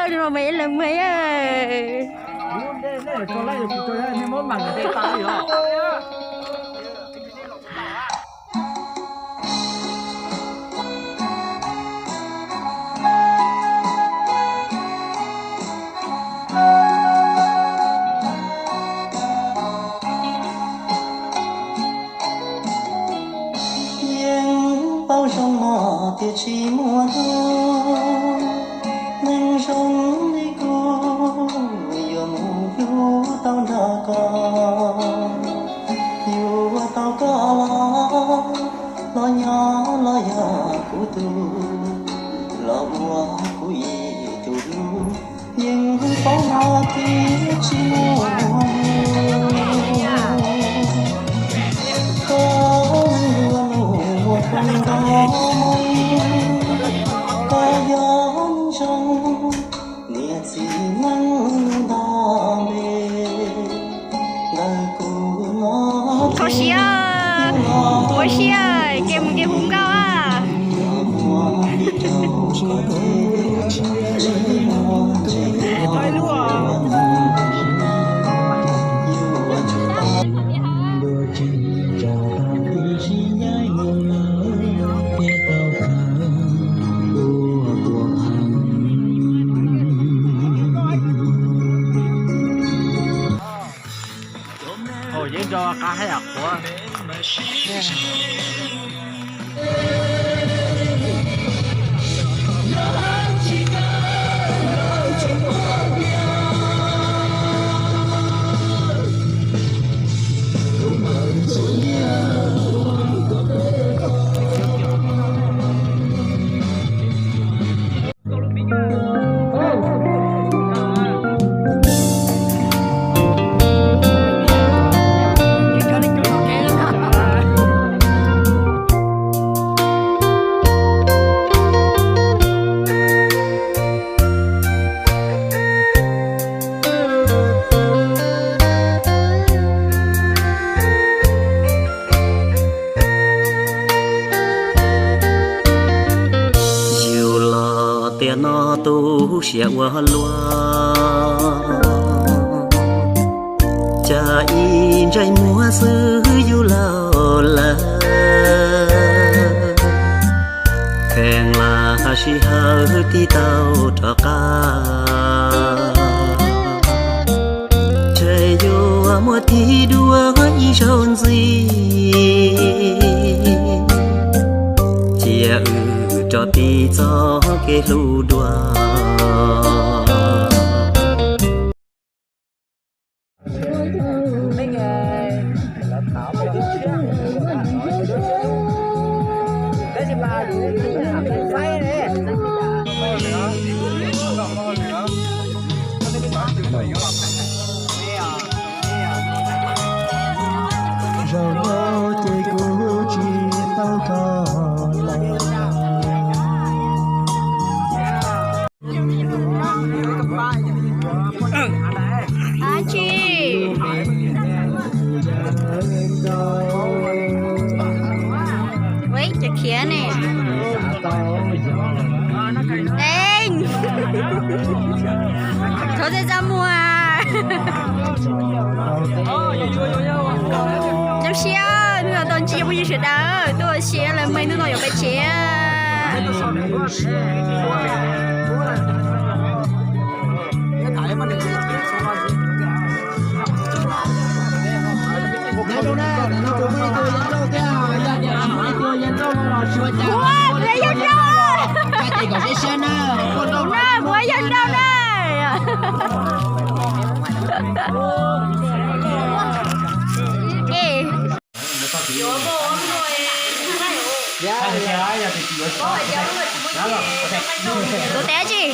Nhưng mà mấy lần mấy cho lại được tôi nên món mặn để ta gì đó. bao trong mò tiệt chi mùa thu mình sống đi cô yêu yêu tao đã có yêu tao có lo nhỏ lo ya cụ tu lo bùa cụ y tu nhưng bao mò tiệt chi mùa Thôi xíu, ủa xíu, cái hùng cao à. Thôi luôn à. Ồ, vậy cho cá hay ạc quá. tiền nó tu sẽ qua loa cha in trái mùa xứ du lao la khen là si hơ ti tao cho ca trời vô mùa thi đua ý son gì chia cho tí cho cái lù đua khía này anh thôi thì ra mua à cháu xía nữa toàn chia bao nhiêu chuyện đó tôi xía là mấy đứa nó có cái chia Ủa, lấy dân đâu à? Cái có sẽ xem nè. Nè, mua dân đâu nè. Ê. Tôi té chứ.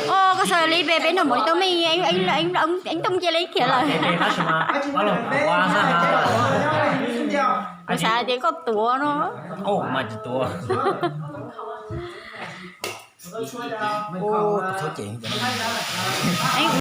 Ô, có sợ lấy về bên nó mỗi tối mình anh tung chia lấy kia là. Có sao tiếng có tua nó. Ồ, mà chỉ tua. Ồ, thôi chuyện.